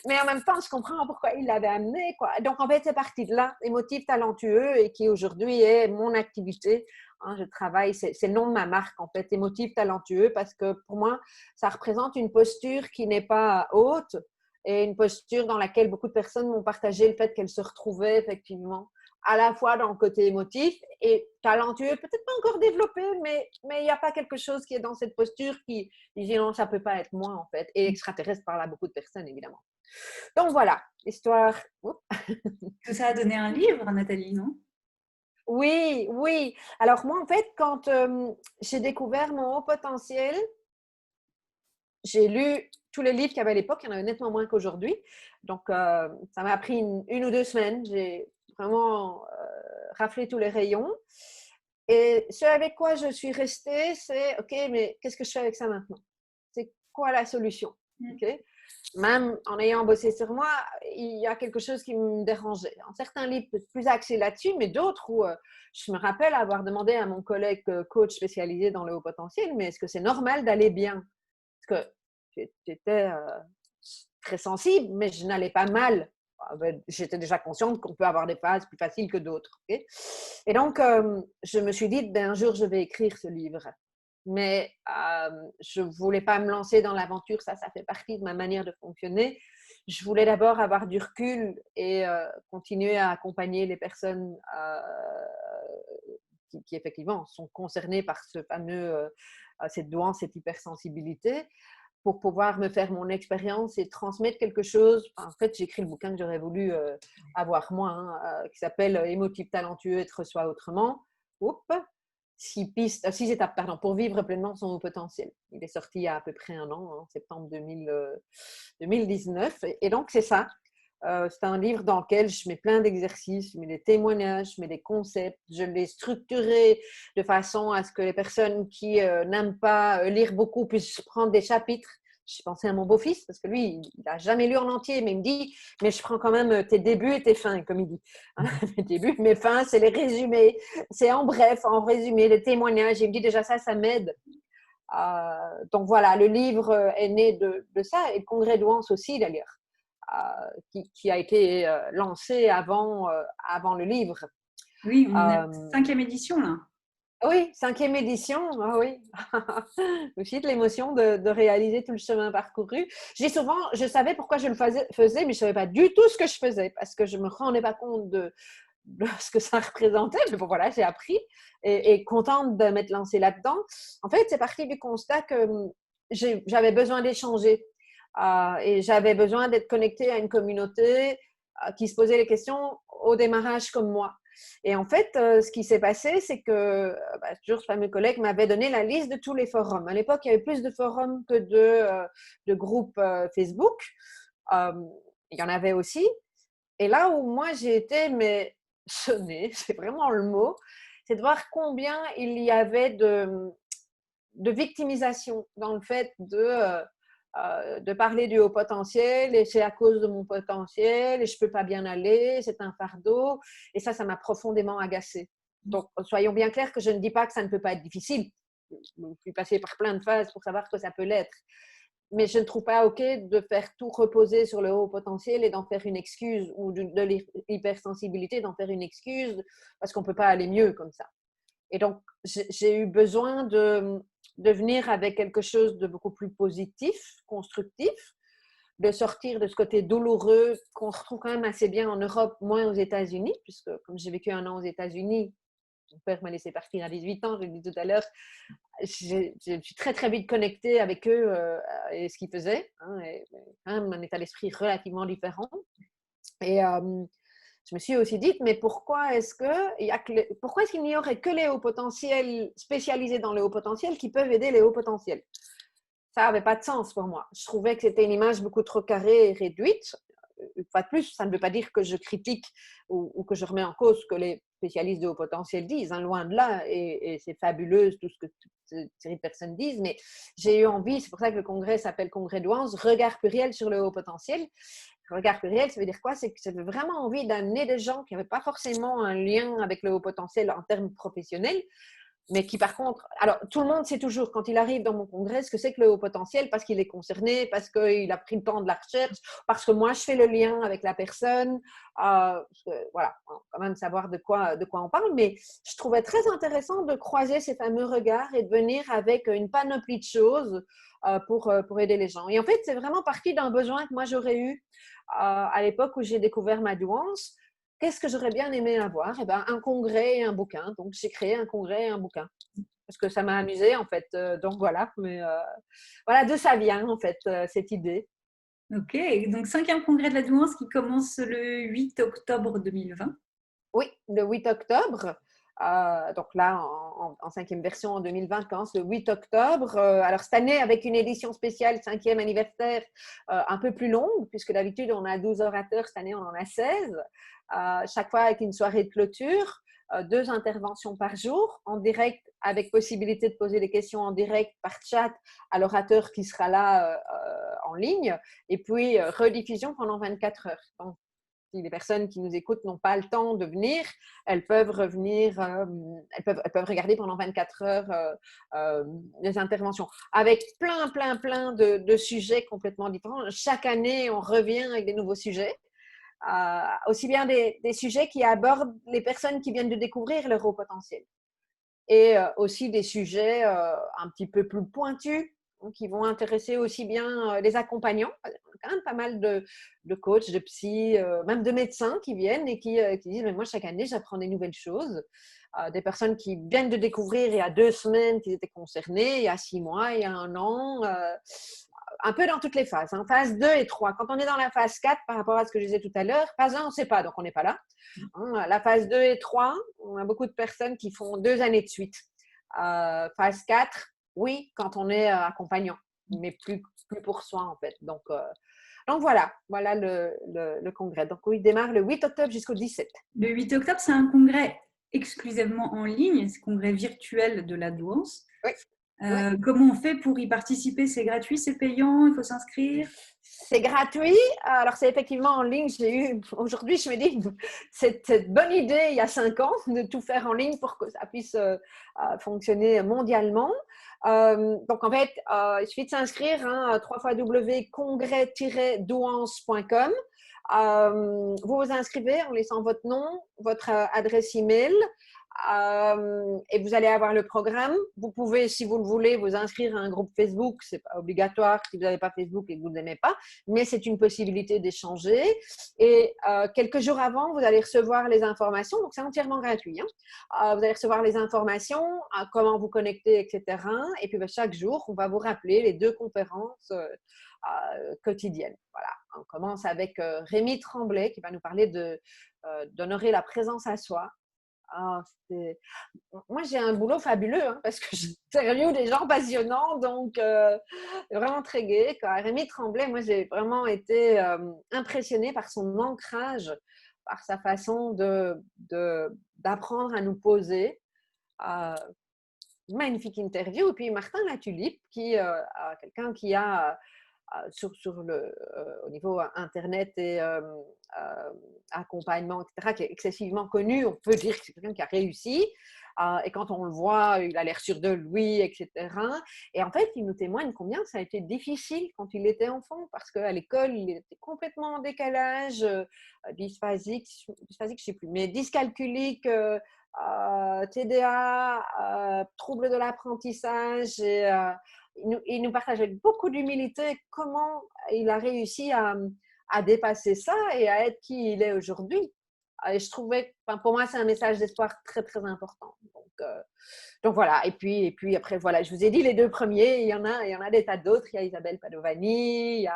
Mais en même temps, je comprends pourquoi il l'avait amené, quoi. Donc, en fait, c'est parti de là, émotif, talentueux, et qui aujourd'hui est mon activité. Hein, je travaille, c'est le nom de ma marque, en fait, émotif, talentueux, parce que pour moi, ça représente une posture qui n'est pas haute et une posture dans laquelle beaucoup de personnes m'ont partagé le fait qu'elles se retrouvaient effectivement à la fois dans le côté émotif et talentueux, peut-être pas encore développé, mais il n'y a pas quelque chose qui est dans cette posture qui dit non, ça ne peut pas être moi en fait. Et extraterrestre parle à beaucoup de personnes évidemment. Donc voilà, histoire. Tout ça a donné un livre, Nathalie, non? Oui, oui. Alors moi en fait, quand j'ai découvert mon haut potentiel, j'ai lu tous les livres qu'il y avait à l'époque, il y en avait nettement moins qu'aujourd'hui. Donc, ça m'a pris une ou deux semaines. J'ai vraiment raflé tous les rayons. Et ce avec quoi je suis restée, c'est OK, mais qu'est-ce que je fais avec ça maintenant? C'est quoi la solution? Okay? Même en ayant bossé sur moi, il y a quelque chose qui me dérangeait. En certains livres plus axés là-dessus, mais d'autres où je me rappelle avoir demandé à mon collègue coach spécialisé dans le haut potentiel, mais est-ce que c'est normal d'aller bien? Parce que j'étais très sensible, mais je n'allais pas mal. J'étais déjà consciente qu'on peut avoir des phases plus faciles que d'autres. Okay? Et donc, je me suis dit, un jour, je vais écrire ce livre. Mais je ne voulais pas me lancer dans l'aventure, ça fait partie de ma manière de fonctionner. Je voulais d'abord avoir du recul et continuer à accompagner les personnes qui effectivement sont concernées par ce fameux, cette douance, cette hypersensibilité, pour pouvoir me faire mon expérience et transmettre quelque chose. En fait, j'ai écrit le bouquin que j'aurais voulu avoir moi, hein, qui s'appelle Émotif, talentueux, être soi autrement. Oups, 6 étapes pardon, pour vivre pleinement son haut potentiel. Il est sorti il y a à peu près un an, en septembre 2019. Et donc, c'est ça. C'est un livre dans lequel je mets plein d'exercices, je mets des témoignages, je mets des concepts, je l'ai structuré de façon à ce que les personnes qui n'aiment pas lire beaucoup puissent prendre des chapitres. J'ai pensé à mon beau-fils parce que lui, il n'a jamais lu en entier, mais il me dit, mais je prends quand même tes débuts et tes fins, comme il dit. Hein, mes débuts, mes fins, c'est les résumés, c'est en bref, en résumé, les témoignages. Il me dit déjà ça m'aide. Donc voilà, le livre est né de ça et le congrès douance aussi d'ailleurs. Qui a été lancé avant le livre. Oui, on est à la 5e édition là. Oui, 5e édition, ah oui. Aussi de l'émotion de réaliser tout le chemin parcouru. Je savais pourquoi je le faisais, mais je ne savais pas du tout ce que je faisais parce que je ne me rendais pas compte de ce que ça représentait. Mais bon, voilà, j'ai appris et contente de m'être lancée là-dedans. En fait, c'est parti du constat que j'avais besoin d'échanger. Et j'avais besoin d'être connectée à une communauté qui se posait les questions au démarrage comme moi. Et en fait, ce qui s'est passé, c'est que toujours ce fameux collègue m'avait donné la liste de tous les forums. À l'époque, il y avait plus de forums que de groupes Facebook. Il y en avait aussi. Et là où moi, j'ai été mais sonnée, c'est vraiment le mot, c'est de voir combien il y avait de victimisation dans le fait de parler du haut potentiel et c'est à cause de mon potentiel et je ne peux pas bien aller, c'est un fardeau. Et ça m'a profondément agacée. Donc, soyons bien clairs que je ne dis pas que ça ne peut pas être difficile. Je suis passée par plein de phases pour savoir que ça peut l'être. Mais je ne trouve pas OK de faire tout reposer sur le haut potentiel et d'en faire une excuse ou de l'hypersensibilité, d'en faire une excuse parce qu'on ne peut pas aller mieux comme ça. Et donc, j'ai eu besoin de venir avec quelque chose de beaucoup plus positif, constructif, de sortir de ce côté douloureux qu'on retrouve quand même assez bien en Europe, moins aux États-Unis, puisque comme j'ai vécu 1 an aux États-Unis, mon père m'a laissé partir à 18 ans, je l'ai dit tout à l'heure, je suis très très vite connectée avec eux et ce qu'ils faisaient, hein, et quand même un état d'esprit relativement différent. Et je me suis aussi dit, mais pourquoi est-ce qu'il n'y aurait que les hauts potentiels spécialisés dans les hauts potentiels qui peuvent aider les hauts potentiels? Ça n'avait pas de sens pour moi. Je trouvais que c'était une image beaucoup trop carrée et réduite. Une fois de plus, ça ne veut pas dire que je critique ou que je remets en cause ce que les spécialistes de haut potentiel disent, hein, loin de là, et c'est fabuleux tout ce que toute cette série de personnes disent, mais j'ai eu envie, c'est pour ça que le congrès s'appelle Congrès Douance, regard pluriel sur le haut potentiel. Regard pluriel, ça veut dire quoi? C'est que j'avais vraiment envie d'amener des gens qui n'avaient pas forcément un lien avec le haut potentiel en termes professionnels, mais qui par contre, alors tout le monde sait toujours quand il arrive dans mon congrès ce que c'est que le haut potentiel parce qu'il est concerné, parce qu'il a pris le temps de la recherche, parce que moi je fais le lien avec la personne, voilà, quand même savoir de quoi on parle, mais je trouvais très intéressant de croiser ces fameux regards et de venir avec une panoplie de choses pour aider les gens. Et en fait, c'est vraiment parti d'un besoin que moi j'aurais eu à l'époque où j'ai découvert ma douance. Qu'est-ce que j'aurais bien aimé avoir? Eh ben, un congrès et un bouquin. Donc, j'ai créé un congrès et un bouquin. Parce que ça m'a amusé, en fait. Donc, voilà. Mais voilà d'où ça vient, en fait, cette idée. Ok, donc 5e congrès de la douance qui commence le 8 octobre 2020. Oui, le 8 octobre. Donc là, en 5e version en 2020, commence le 8 octobre. Alors, cette année, avec une édition spéciale 5e anniversaire un peu plus longue, puisque d'habitude, on a 12 orateurs. Cette année, on en a 16. Chaque fois avec une soirée de clôture, 2 interventions par jour, en direct, avec possibilité de poser des questions en direct par chat à l'orateur qui sera là en ligne, et puis rediffusion pendant 24 heures. Donc, si les personnes qui nous écoutent n'ont pas le temps de venir, elles peuvent revenir, elles peuvent regarder pendant 24 heures les interventions avec plein de sujets complètement différents. Chaque année, on revient avec des nouveaux sujets. Aussi bien des sujets qui abordent les personnes qui viennent de découvrir leur haut potentiel et aussi des sujets un petit peu plus pointus qui vont intéresser aussi bien les accompagnants, quand même pas mal de coachs, de psy, même de médecins qui viennent et qui disent mais moi chaque année j'apprends des nouvelles choses. Des personnes qui viennent de découvrir il y a 2 semaines qu'ils étaient concernés, il y a 6 mois, il y a 1 an, un peu dans toutes les phases, hein. Phase 2 et 3. Quand on est dans la phase 4, par rapport à ce que je disais tout à l'heure, phase 1, on ne sait pas, donc on n'est pas là. La phase 2 et 3, on a beaucoup de personnes qui font 2 années de suite. Phase 4, oui, quand on est accompagnant, mais plus pour soi en fait. Donc voilà le congrès. Donc oui, il démarre le 8 octobre jusqu'au 17. Le 8 octobre, c'est un congrès exclusivement en ligne, c'est un congrès virtuel de la douance. Oui. Oui. Comment on fait pour y participer? C'est gratuit, c'est payant, il faut s'inscrire? C'est gratuit. Alors, c'est effectivement en ligne. Aujourd'hui, je me dis, c'est une bonne idée il y a 5 ans de tout faire en ligne pour que ça puisse fonctionner mondialement. Donc, en fait, il suffit de s'inscrire, hein, www.congrès-douance.com. Vous vous inscrivez en laissant votre nom, votre adresse email. Et vous allez avoir le programme. Vous pouvez, si vous le voulez, vous inscrire à un groupe Facebook. Ce n'est pas obligatoire si vous n'avez pas Facebook et que vous ne l'aimez pas, mais c'est une possibilité d'échanger. Et quelques jours avant, vous allez recevoir les informations. Donc, c'est entièrement gratuit. Hein. Vous allez recevoir les informations, comment vous connecter, etc. Et puis, chaque jour, on va vous rappeler les 2 conférences quotidiennes. Voilà. On commence avec Rémi Tremblay qui va nous parler d'honorer la présence à soi. Moi, j'ai un boulot fabuleux hein, parce que j'interviewe des gens passionnants, donc vraiment très gai. Rémi Tremblay, moi, j'ai vraiment été impressionnée par son ancrage, par sa façon d'apprendre à nous poser. Magnifique interview. Et puis, Martin Latulippe, quelqu'un qui a au niveau Internet et accompagnement, etc., qui est excessivement connu. On peut dire que c'est quelqu'un qui a réussi. Et quand on le voit, il a l'air sûr de lui, etc. Et en fait, il nous témoigne combien ça a été difficile quand il était enfant, parce qu'à l'école, il était complètement en décalage, dysphasique, je ne sais plus, mais dyscalculique, TDA, troubles de l'apprentissage. Et il nous partage avec beaucoup d'humilité comment il a réussi à dépasser ça et à être qui il est aujourd'hui. Et je trouvais, enfin, pour moi, c'est un message d'espoir très, très important. Donc voilà, et puis après, voilà, je vous ai dit les deux premiers, il y en a des tas d'autres. Il y a Isabelle Padovani, il y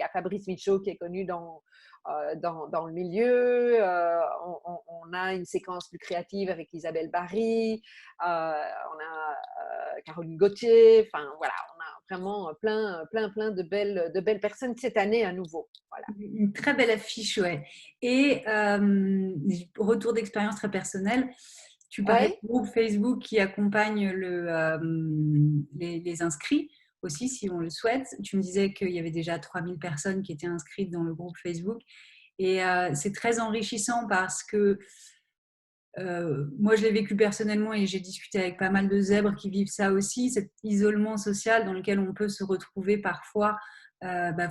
a Fabrice Michaud qui est connu dans le milieu. On a une séquence plus créative avec Isabelle Barry, on a Caroline Gauthier. Enfin voilà, on a vraiment plein de belles personnes cette année à nouveau. Voilà. Une très belle affiche, ouais. Et retour d'expérience très personnelle. Tu parlais Oui, du groupe Facebook qui accompagne les inscrits aussi, si on le souhaite. Tu me disais qu'il y avait déjà 3000 personnes qui étaient inscrites dans le groupe Facebook. Et c'est très enrichissant parce que moi, je l'ai vécu personnellement et j'ai discuté avec pas mal de zèbres qui vivent ça aussi, cet isolement social dans lequel on peut se retrouver parfois,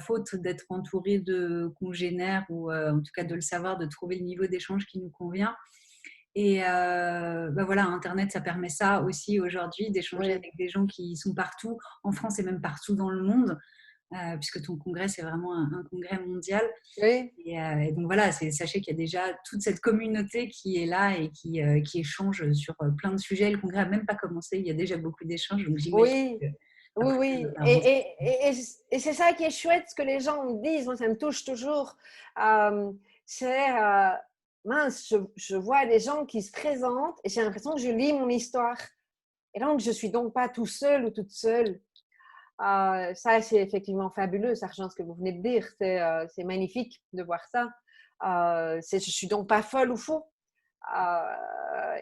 faute d'être entouré de congénères ou en tout cas de le savoir, de trouver le niveau d'échange qui nous convient. Et voilà, Internet, ça permet ça aussi aujourd'hui, d'échanger oui, avec des gens qui sont partout, en France et même partout dans le monde, puisque ton congrès, c'est vraiment un congrès mondial. oui. Et donc voilà, sachez qu'il y a déjà toute cette communauté qui est là et qui échange sur plein de sujets. Le congrès n'a même pas commencé, il y a déjà beaucoup d'échanges, donc j'imagine Oui, que oui, après, ça oui. va avancer. Et c'est ça qui est chouette, ce que les gens me disent, moi ça me touche toujours. Euh, c'est, mince, je vois des gens qui se présentent et j'ai l'impression que je lis mon histoire. Et donc, je suis donc pas tout seul ou toute seule. Ça, c'est effectivement fabuleux, ça rejoint ce que vous venez de dire. C'est magnifique de voir ça. Je suis donc pas folle ou fou.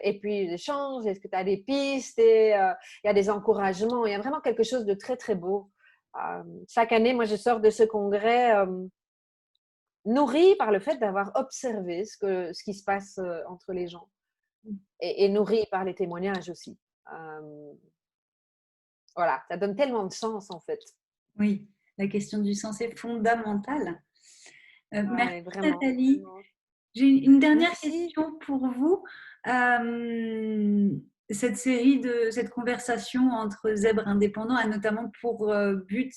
Et puis, l'échange, est-ce que tu as des pistes? Et il y a des encouragements. Il y a vraiment quelque chose de très, très beau. Chaque année, moi, je sors de ce congrès nourrie par le fait d'avoir observé ce qui se passe entre les gens et nourrie par les témoignages aussi. Euh, voilà, ça donne tellement de sens en fait. Oui, la question du sens est fondamentale. Merci Ouais, vraiment, Nathalie. vraiment. J'ai une dernière Merci. question pour vous. Euh, cette conversation entre zèbres indépendants a notamment pour but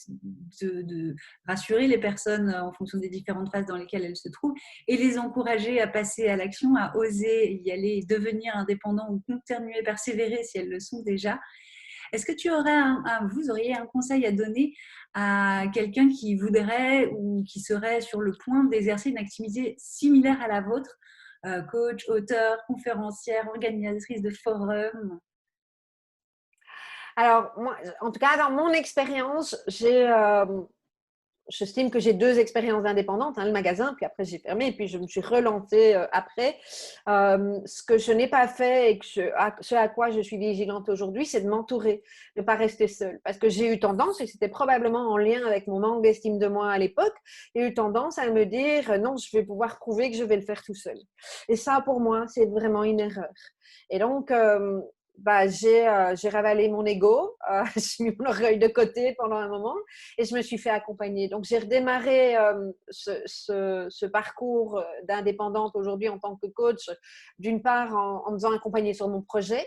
de rassurer les personnes en fonction des différentes phases dans lesquelles elles se trouvent et les encourager à passer à l'action, à oser y aller, devenir indépendants ou continuer, persévérer si elles le sont déjà. Est-ce que vous auriez un conseil à donner à quelqu'un qui voudrait ou qui serait sur le point d'exercer une activité similaire à la vôtre, coach, auteur, conférencière, organisatrice de forums? Alors, moi, en tout cas, dans mon expérience, j'estime que j'ai deux expériences indépendantes, hein, le magasin, puis après j'ai fermé, et puis je me suis relancée après. Ce que je n'ai pas fait et ce à quoi je suis vigilante aujourd'hui, c'est de m'entourer, de ne pas rester seule. Parce que j'ai eu tendance, et c'était probablement en lien avec mon manque d'estime de moi à l'époque, j'ai eu tendance à me dire non, je vais pouvoir prouver que je vais le faire tout seul. Et ça, pour moi, c'est vraiment une erreur. Et donc, j'ai ravalé mon ego, j'ai mis mon orgueil de côté pendant un moment et je me suis fait accompagner. Donc, j'ai redémarré ce parcours d'indépendante aujourd'hui en tant que coach, d'une part en me faisant accompagner sur mon projet,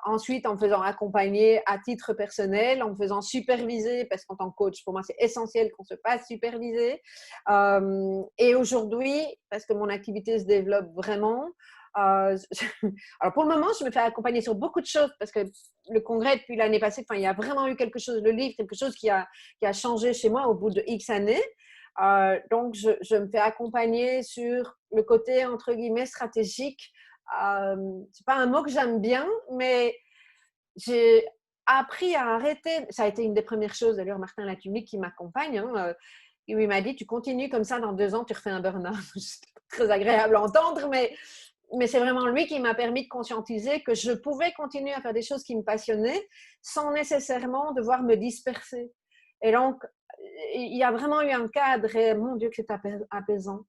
ensuite en me faisant accompagner à titre personnel, en me faisant superviser, parce qu'en tant que coach, pour moi, c'est essentiel qu'on se fasse superviser. Et aujourd'hui, parce que mon activité se développe vraiment, euh, alors pour le moment, je me fais accompagner sur beaucoup de choses parce que le congrès depuis l'année passée, enfin, il y a vraiment eu quelque chose, le livre, quelque chose qui a changé chez moi au bout de X années. Donc, je me fais accompagner sur le côté, entre guillemets, stratégique. C'est pas un mot que j'aime bien, mais j'ai appris à arrêter. Ça a été une des premières choses, d'ailleurs, Martin Latulippe qui m'accompagne. Il m'a dit, tu continues comme ça, dans 2 ans, tu refais un burn-out. C'est très agréable à entendre, mais c'est vraiment lui qui m'a permis de conscientiser que je pouvais continuer à faire des choses qui me passionnaient sans nécessairement devoir me disperser. Et donc, il y a vraiment eu un cadre et mon Dieu que c'est apaisant.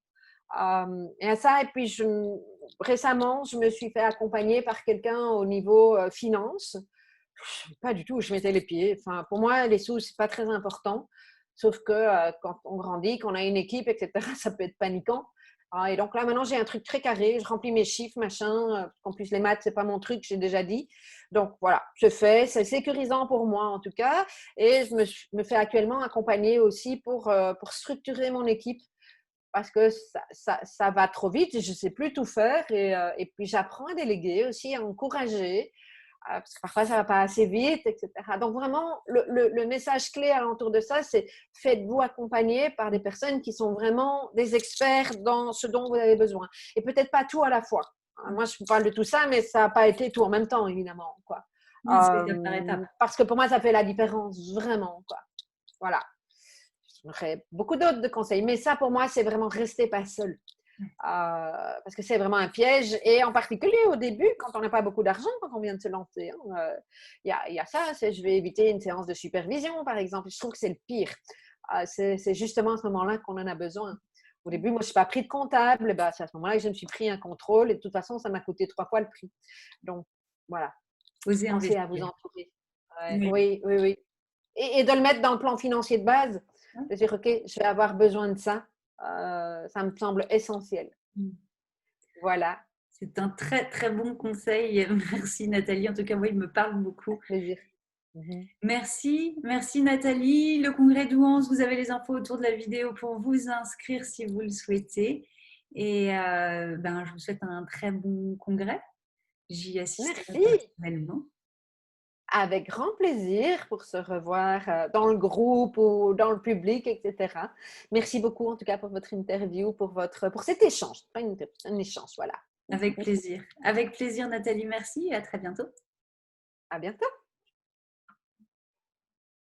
Et à ça, et puis récemment, je me suis fait accompagner par quelqu'un au niveau finance. Pas du tout, je mettais les pieds. Enfin, pour moi, les sous, c'est pas très important. Sauf que quand on grandit, qu'on a une équipe, etc., ça peut être paniquant. Et donc là, maintenant, j'ai un truc très carré. Je remplis mes chiffres, machin. En plus, les maths, c'est pas mon truc, j'ai déjà dit. Donc voilà, je fais. C'est sécurisant pour moi, en tout cas. Et me fais actuellement accompagner aussi pour structurer mon équipe parce que ça va trop vite. Je ne sais plus tout faire. Et puis, j'apprends à déléguer aussi, à encourager. Parce que parfois, ça ne va pas assez vite, etc. Donc, vraiment, le message clé alentour de ça, c'est faites-vous accompagner par des personnes qui sont vraiment des experts dans ce dont vous avez besoin. Et peut-être pas tout à la fois. Moi, je vous parle de tout ça, mais ça n'a pas été tout en même temps, évidemment. Quoi. Oui, c'est étape par étape. Parce que pour moi, ça fait la différence, vraiment. Quoi. Voilà. J'aurais beaucoup d'autres de conseils, mais ça, pour moi, c'est vraiment rester pas seul. Parce que c'est vraiment un piège. Et en particulier au début, quand on n'a pas beaucoup d'argent, quand on vient de se lancer, il y a ça, c'est je vais éviter une séance de supervision, par exemple. Je trouve que c'est le pire. C'est justement à ce moment-là qu'on en a besoin. Au début, moi, je ne suis pas pris de comptable. Ben, c'est à ce moment-là que je me suis pris un contrôle. Et de toute façon, ça m'a coûté 3 fois le prix. Donc, voilà. Oser Pensez à vous investir. entourer. Oui. Oui, oui, oui. Et de le mettre dans le plan financier de base. De dire, OK, je vais avoir besoin de ça. Ça me semble essentiel. Voilà. C'est un très très bon conseil. Merci Nathalie. En tout cas, moi, il me parle beaucoup. Plaisir. Merci, merci Nathalie. Le congrès d'Ouance, vous avez les infos autour de la vidéo pour vous inscrire si vous le souhaitez. Et je vous souhaite un très bon congrès. J'y assisterai Merci. personnellement. Avec grand plaisir pour se revoir dans le groupe ou dans le public, etc. Merci beaucoup en tout cas pour votre interview, pour cet échange. Pas une interview, un échange, voilà. Avec plaisir. Avec plaisir Nathalie, merci et à très bientôt. À bientôt.